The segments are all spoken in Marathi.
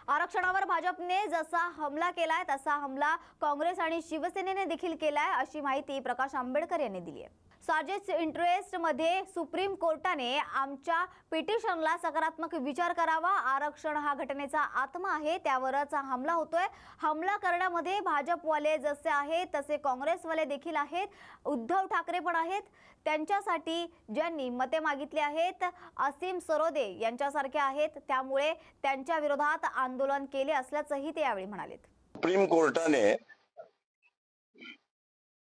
आरक्षणावर भाजपने जसा हमला केलाय तसा हमला काँग्रेस आणि शिवसेनेने देखील केलाय, अशी माहिती प्रकाश आंबेडकर यांनी दिली आहे। साजेस इंटरेस्ट मध्ये सुप्रीम कोर्टाने आमच्या पिटिशनला सकारात्मक विचार करावा। आरक्षण हा घटनेचा आत्मा आहे, त्यावरच हमला होतोय। हमला करण्यामध्ये भाजपवाले जसे आहेत तसे काँग्रेसवाले देखील आहेत, उद्धव ठाकरे पण आहेत। त्यांच्यासाठी ज्यांनी मते मागितली आहेत असीम सरोदे यांच्यासारखे आहेत, त्यामुळे त्यांच्या विरोधात आंदोलन केले असल्याचंही ते यावेळी म्हणाले। सुप्रीम कोर्टाने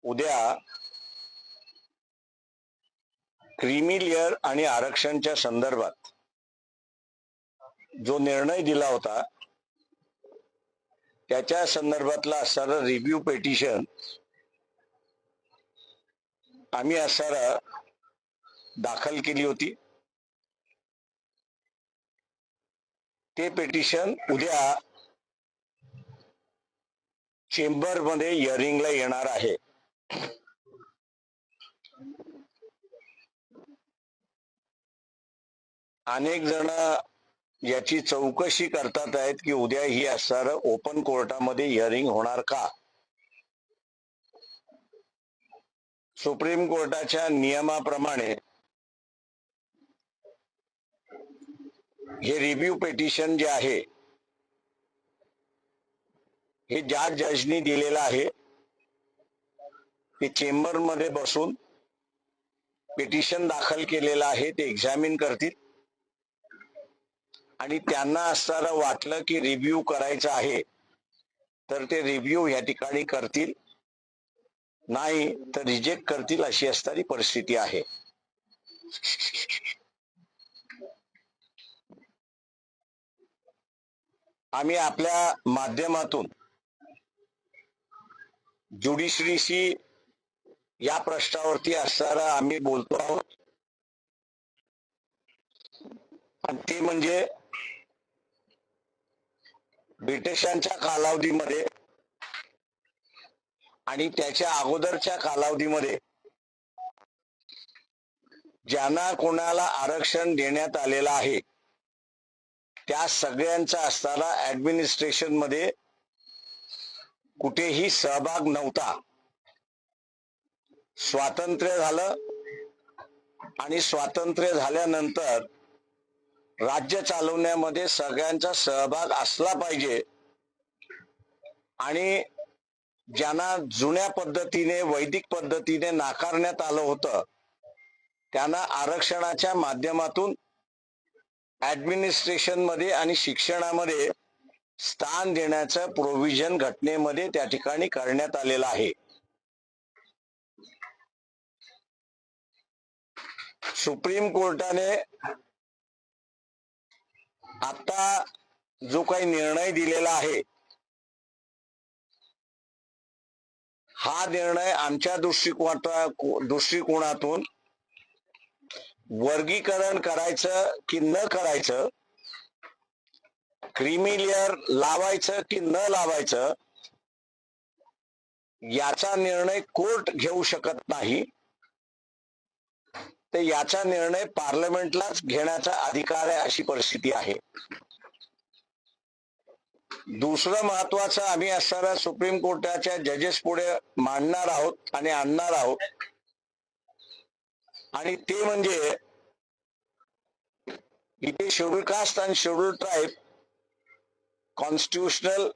उद्या क्रीमी लेअर आणि आरक्षणच्या संदर्भात जो निर्णय दिला होता त्याच्या संदर्भातला असणारा रिव्ह्यू पिटिशन आम्ही असणारा दाखल केली होती। ते पिटिशन उद्या चेंबर मध्ये हिअरिंगला येणार आहे। अनेक जण याची चौकशी करतात आहेत की उद्या ही असणार ओपन कोर्टामध्ये हिअरिंग होणार का। सुप्रीम कोर्टाच्या नियमाप्रमाणे हे रिव्ह्यू पिटिशन जे आहे हे ज्या जजनी दिलेलं आहे ते चेंबर मध्ये बसून पिटिशन दाखल केलेलं आहे ते एक्झामिन करतील आणि त्यांना असणारं वाटलं की रिव्ह्यू करायचं आहे तर ते रिव्ह्यू या ठिकाणी करतील, नाही तर रिजेक्ट करतील, अशी असणारी परिस्थिती आहे। आम्ही आपल्या माध्यमातून ज्युडिशरीशी या प्रश्नावरती असणारा आम्ही बोलतो आहोत, आणि ते म्हणजे ब्रिटिशांच्या कालावधीमध्ये आणि त्याच्या अगोदरच्या कालावधीमध्ये ज्यांना कोणाला आरक्षण देण्यात आलेलं आहे त्या सगळ्यांचा असताना ऍडमिनिस्ट्रेशन मध्ये कुठेही सहभाग नव्हता। स्वातंत्र्य झालं आणि स्वातंत्र्य झाल्यानंतर राज्य चालवण्यामध्ये सगळ्यांचा सहभाग असला पाहिजे आणि ज्यांना जुन्या पद्धतीने वैदिक पद्धतीने नाकारण्यात आलं होतं त्यांना आरक्षणाच्या माध्यमातून ऍडमिनिस्ट्रेशन मध्ये आणि शिक्षणामध्ये स्थान देण्याचं प्रोव्हिजन घटनेमध्ये त्या ठिकाणी करण्यात आलेलं आहे। सुप्रीम कोर्टाने आता जो काही निर्णय दिलेला आहे हा निर्णय आमच्या दृष्टिकोनातून वर्गीकरण करायचं की न करायचं, क्रीमी लेअर लावायचं की न लावायचं याचा निर्णय कोर्ट घेऊ शकत नाही, तर याचा निर्णय पार्लमेंटलाच घेण्याचा अधिकार आहे, अशी परिस्थिती आहे। दुसरं महत्वाचं आम्ही असणारा सुप्रीम कोर्टाच्या जजेस पुढे मांडणार आहोत आणि आणणार आहोत, आणि ते म्हणजे इथे शेड्यूल कास्ट आणि शेड्यूल ट्राईब कॉन्स्टिट्यूशनल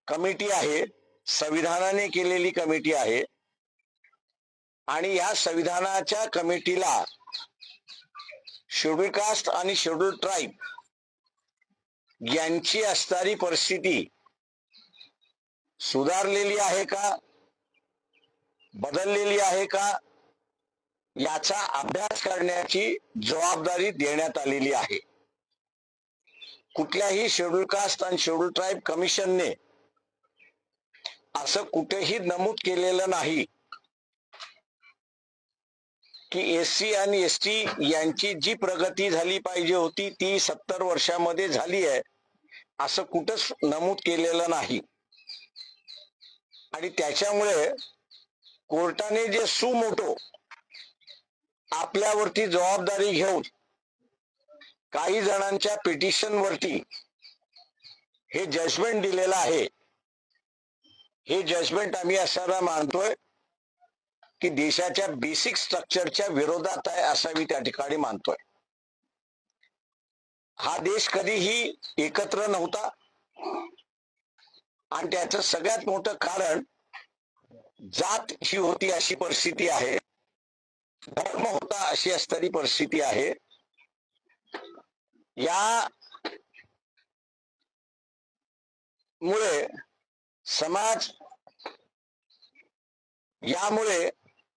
कमिटी आहे, संविधानाने केलेली कमिटी आहे, आणि या संविधानाच्या कमिटीला शेड्यूल कास्ट आणि शेड्यूल ट्राईब यांची असणारी परिस्थिती सुधारलेली आहे का, बदललेली आहे का, याचा अभ्यास करण्याची जबाबदारी देण्यात आलेली आहे। कुठल्याही शेड्यूल कास्ट आणि शेड्यूल ट्राईब कमिशनने असं कुठेही नमूद केलेलं नाही की एससी आणि एसटी यांची जी प्रगती झाली पाहिजे होती ती 70 वर्षामध्ये झाली आहे, असं कुठंच नमूद केलेलं नाही। आणि त्याच्यामुळे कोर्टाने जे सुमोटो आपल्यावरती जबाबदारी घेऊन काही जणांच्या पिटिशन वरती हे जजमेंट दिलेलं आहे. हे जजमेंट आम्ही असताना मानतोय की देशाच्या बेसिक स्ट्रक्चरच्या विरोधात आहे असं मी त्या ठिकाणी मानतोय. हा देश कधीही एकत्र नव्हता आणि त्याचं सगळ्यात मोठं कारण जात ही होती अशी परिस्थिती आहे, धर्म होता अशी असणारी परिस्थिती आहे. यामुळे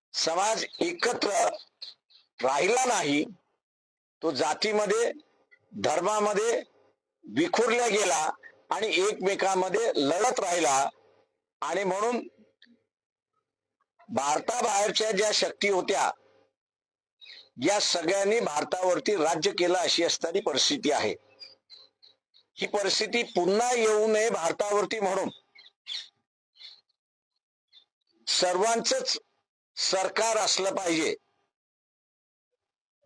समाज एकत्र राहिला नाही, तो जातीमध्ये धर्मामध्ये विखुरला गेला आणि एकमेकांमध्ये लढत राहिला. आणि म्हणून भारताबाहेरच्या ज्या शक्ती होत्या या सगळ्यांनी भारतावरती राज्य केलं अशी असणारी परिस्थिती आहे. ही परिस्थिती पुन्हा येऊ नये भारतावरती म्हणून सर्वांचंच सरकार असलं पाहिजे.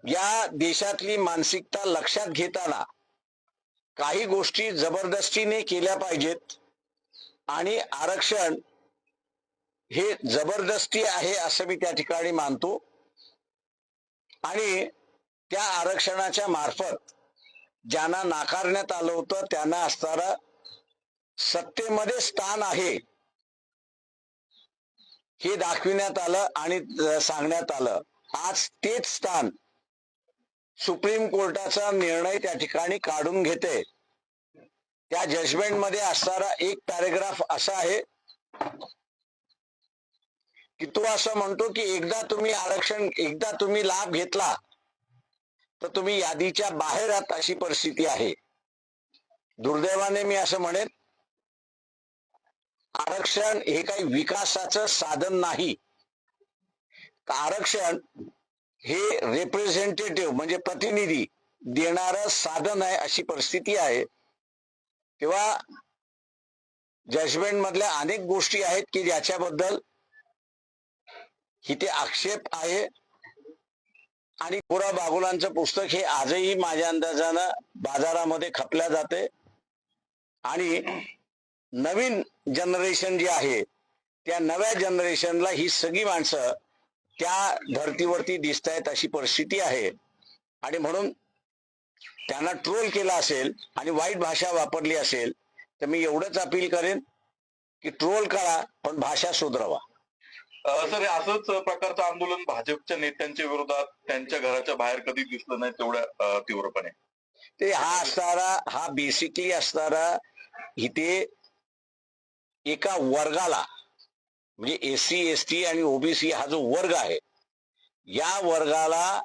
या देशातली मानसिकता लक्षात घेताना काही गोष्टी जबरदस्तीने केल्या पाहिजेत आणि आरक्षण हे जबरदस्ती आहे असं मी त्या ठिकाणी मानतो. आणि त्या आरक्षणाच्या मार्फत ज्यांना नाकारण्यात आलं होतं त्यांना असणारं सत्तेमध्ये स्थान आहे हे दाखविण्यात आलं आणि सांगण्यात आलं. आज तेच स्थान सुप्रीम कोर्टाचा निर्णय त्या ठिकाणी काढून घेते. त्या जजमेंट मध्ये असणारा एक पॅरेग्राफ असा आहे की तो असं म्हणतो की एकदा तुम्ही लाभ घेतला तर तुम्ही यादीच्या बाहेर आहात अशी परिस्थिती आहे. दुर्दैवाने मी असं म्हणेन, आरक्षण हे काही विकासाचं साधन नाही. आरक्षण हे रिप्रेझेंटेटिव्ह म्हणजे प्रतिनिधी देणारं साधन आहे अशी परिस्थिती आहे. तेव्हा जजमेंट मधल्या अनेक गोष्टी आहेत की ज्याच्याबद्दल इथे आक्षेप आहे. आणि पुरा बागुलांचं पुस्तक हे आजही माझ्या अंदाजानं बाजारामध्ये खपल्या जाते आणि नवीन जनरेशन जी आहे त्या नव्या जनरेशनला ही सगळी माणसं त्या धर्तीवरती दिसत आहेत अशी परिस्थिती आहे. आणि म्हणून त्यांना ट्रोल केला असेल आणि वाईट भाषा वापरली असेल तर मी एवढंच अपील करेन की ट्रोल करा पण भाषा सुधरवा. सर, असंच प्रकारचं आंदोलन भाजपच्या नेत्यांच्या विरोधात त्यांच्या घराच्या बाहेर कधी दिसलं नाही तेवढ्या तीव्रपणे. ते हा बेसिकली असणारा इथे एका वर्गाला म्हणजे एससी एसटी आणि ओबीसी हा जो वर्ग आहे या वर्गाला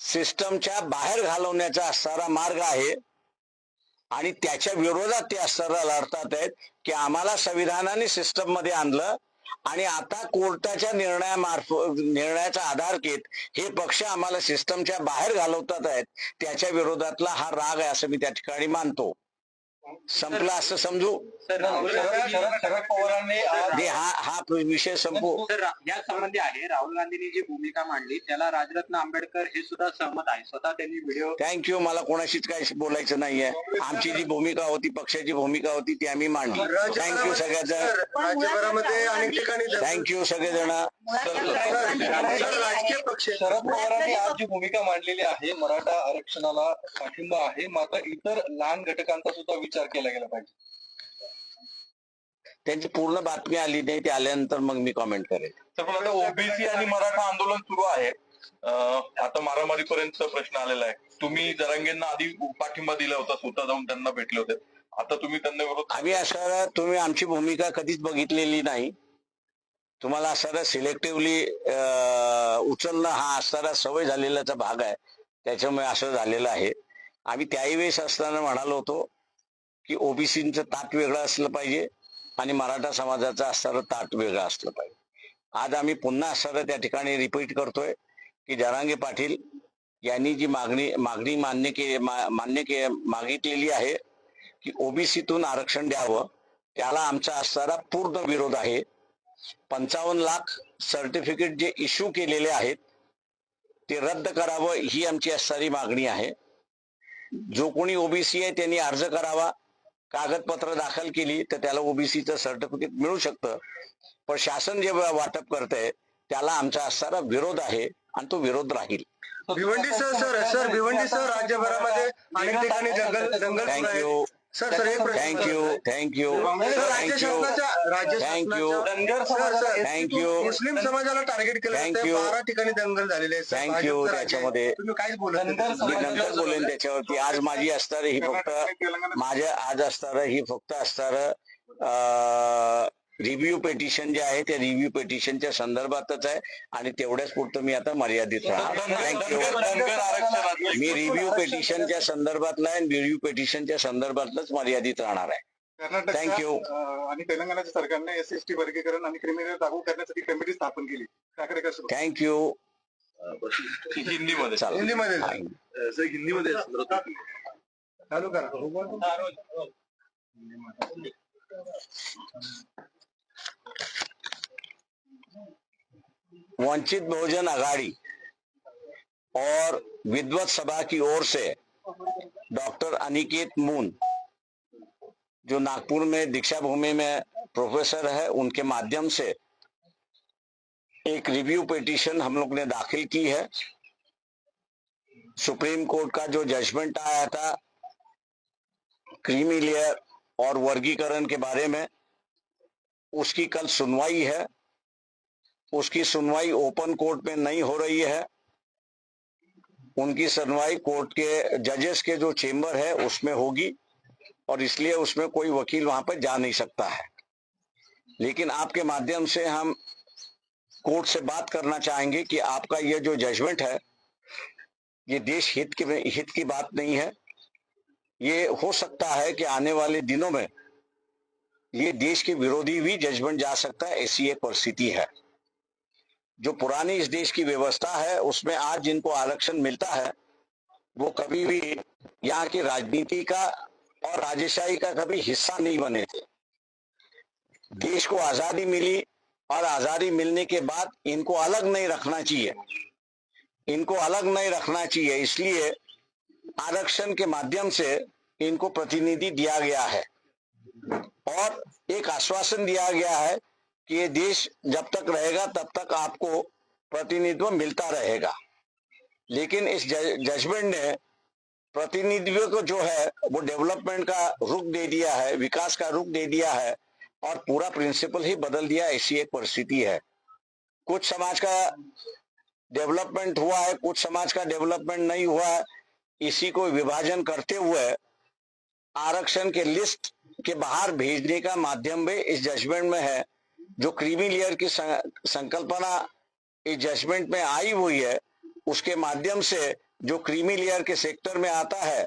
सिस्टमच्या बाहेर घालवण्याचा असणारा मार्ग आहे. आणि त्याच्या विरोधात ते असणारा लढतात आहेत की आम्हाला संविधानाने सिस्टम मध्ये आणलं आणि आता कोर्टाच्या निर्णयाचा आधार घेत हे पक्ष आम्हाला सिस्टमच्या बाहेर घालवतात आहेत. त्याच्या विरोधातला हा राग आहे असं मी त्या ठिकाणी मानतो. संपला असं समजू. शरद पवारांनी हा विषय संपू. तर या संबंधी आहे राहुल गांधींनी जी भूमिका मांडली त्याला राजरत्न आंबेडकर हे सुद्धा सहमत आहे. स्वतः त्यांनी व्हिडिओ. थँक्यू. मला कोणाशीच काही बोलायचं नाहीये. आमची जी भूमिका होती, पक्षाची भूमिका होती ती आम्ही मांडली. थँक्यू सगळ्याजण. राज्यभरामध्ये अनेक ठिकाणी थँक्यू सगळेजण. राजकीय पक्ष शरद पवारांनी आज जी भूमिका मांडलेली आहे मराठा आरक्षणाला पाठिंबा आहे, मात्र इतर लहान घटकांचा सुद्धा विचार केला गेला पाहिजे. त्यांची पूर्ण बातमी आली नाही, ते आल्यानंतर मग मी कॉमेंट करेन. तर पण आता ओबीसी आणि मराठा आंदोलन सुरू आहे. आता मारामारीपर्यंत प्रश्न आलेला आहे. तुम्ही जरांगेंना आधी पाठिंबा दिला होता, स्वतः जाऊन त्यांना भेटले होते. आता तुम्ही त्यांना विरोध. आम्ही असं तुम्ही आमची भूमिका कधीच बघितलेली नाही. तुम्हाला असणारा सिलेक्टिव्हली उचलणं हा असणारा सवय झालेलाचा भाग आहे, त्याच्यामुळे असं झालेलं आहे. आम्ही त्याही वेळेस असताना म्हणालो होतो की ओबीसीचं ताट वेगळं असलं पाहिजे आणि मराठा समाजाचं असणारं ताट वेगळं असलं पाहिजे. आज आम्ही पुन्हा असणारं त्या ठिकाणी रिपीट करतोय की जरांगे पाटील यांनी जी मागणी मागितलेली आहे की ओबीसीतून आरक्षण द्यावं, त्याला आमचा असणारा पूर्ण विरोध आहे. 55 लाख सर्टिफिकेट जे इश्यू केलेले आहेत ते रद्द करावं ही आमची असणारी मागणी आहे. जो कोणी ओबीसी आहे त्यांनी अर्ज करावा. कागदपत्र दाखल केली तर त्याला ओबीसीचं सर्टिफिकेट मिळू शकतं. पण शासन जे वाटप करतंय त्याला आमचा असणारा विरोध आहे आणि तो विरोध राहील. भिवंडीसह भिवंडीसह राज्यभरामध्ये अनेक ठिकाणी दंगल सुरू आहे. थँक्यू सर एक प्रश्न. थँक्यू सर, राज्य शासनाच्या थँक्यू मुस्लिम समाजाला टार्गेट केलं Thank जातंय. you. 12 ठिकाणी दंगल झालेले आहेत. Sir, thank you. भाजपचं राज्य आहे. त्याच्यामध्ये तुम्ही काहीच बोलत नाही. मी नंतर बोलेन त्याच्यावरती. आज माझी असणार ही फक्त माझ्या आज असणार ही फक्त असणार रिव्ह्यू पेटिशन जे आहे ते रिव्ह्यू पेटिशनच्या संदर्भातच आहे आणि तेवढ्याच पुरतं मी आता मर्यादित राहणार. थँक्यू. धनगर आरक्षणाचं मी रिव्ह्यू पेटिशनच्या संदर्भातला आणि रिव्ह्यू पेटिशनच्या संदर्भातलंच मर्यादित राहणार आहे. थँक्यू. आणि तेलंगणाच्या सरकारने एससी वर्गीकरण आणि क्रिमिनल लागू करण्यासाठी कमिटी स्थापन केली. ठाकरे कसं थँक्यू. हिंदीमध्ये चालेल. हिंदीमध्ये हिंदीमध्ये चालू करा. वंचित बहुजन आघाड़ी और विद्वत सभा की ओर से डॉक्टर अनिकेत मून जो नागपुर में दीक्षा भूमि में प्रोफेसर है उनके माध्यम से एक रिव्यू पिटीशन हम लोग ने दाखिल की है. सुप्रीम कोर्ट का जो जजमेंट आया था क्रीमी लेयर और वर्गीकरण के बारे में उसकी कल सुनवाई है. उसकी सुनवाई ओपन कोर्ट में नहीं हो रही है. उनकी सुनवाई कोर्ट के जजेस के जो चेंबर है उसमें होगी और इसलिए उसमें कोई वकील वहां पर जा नहीं सकता है. लेकिन आपके माध्यम से हम कोर्ट से बात करना चाहेंगे कि आपका ये जो जजमेंट है ये देश हित की बात नहीं है. ये हो सकता है कि आने वाले दिनों में ये देश के विरोधी भी जजमेंट जा सकता है. ऐसी एक परिस्थिति है. जो पुरानी इस देश की व्यवस्था है उसमें आज जिनको आरक्षण मिलता है वो कभी भी यहाँ की राजनीति का और राजेशाही का कभी हिस्सा नहीं बने थे. देश को आजादी मिली और आजादी मिलने के बाद इनको अलग नहीं रखना चाहिए. इनको अलग नहीं रखना चाहिए इसलिए आरक्षण के माध्यम से इनको प्रतिनिधि दिया गया है और एक आश्वासन दिया गया है कि ये देश जब तक रहेगा तब तक आपको प्रतिनिधित्व मिलता रहेगा. लेकिन इस जजमेंट ने प्रतिनिधित्व को जो है वो डेवलपमेंट का रुख दे दिया है, विकास का रुख दे दिया है और पूरा प्रिंसिपल ही बदल दिया. ऐसी एक परिस्थिति है. कुछ समाज का डेवलपमेंट हुआ है, कुछ समाज का डेवलपमेंट नहीं हुआ है. इसी को विभाजन करते हुए आरक्षण के लिस्ट के बाहर भेजने का माध्यम भी इस जजमेंट में है. जो क्रीमी लेयर की संकल्पना इस जजमेंट में आई हुई है उसके माध्यम से जो क्रीमी लेयर के सेक्टर में आता है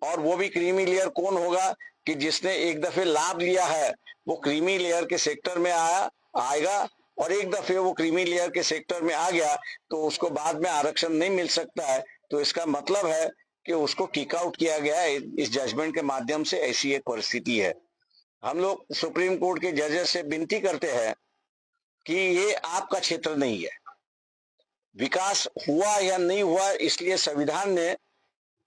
और वो भी क्रीमी लेयर कौन होगा कि जिसने एक दफे लाभ लिया है वो क्रीमी लेयर के सेक्टर में आएगा और एक दफे वो क्रीमी लेयर के सेक्टर में आ गया तो उसको बाद में आरक्षण नहीं मिल सकता है. तो इसका मतलब है कि उसको किक आउट किया गया है इस जजमेंट के माध्यम से. ऐसी एक परिस्थिति है. हम लोग सुप्रीम कोर्ट के जजेस से विनती करते हैं कि ये आपका क्षेत्र नहीं है. विकास हुआ या नहीं हुआ इसलिए संविधान ने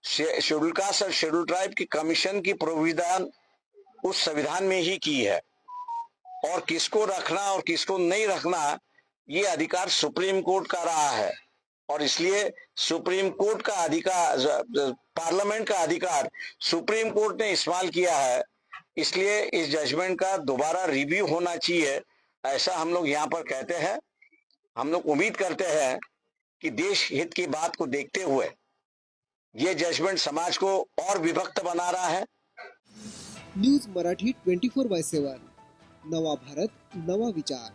शेड्यूल कास्ट और शेड्यूल ट्राइब की कमीशन की प्रोविधान उस संविधान में ही की है और किसको रखना और किसको नहीं रखना ये अधिकार सुप्रीम कोर्ट का रहा है और इसलिए सुप्रीम कोर्ट का अधिकार, पार्लियामेंट का अधिकार सुप्रीम कोर्ट ने इस्तेमाल किया है. इसलिए इस जजमेंट का दोबारा रिव्यू होना चाहिए ऐसा हम लोग यहाँ पर कहते हैं. हम लोग उम्मीद करते हैं कि देश हित की बात को देखते हुए ये जजमेंट समाज को और विभक्त बना रहा है. न्यूज मराठी 24/7 नवा भारत नवा विचार.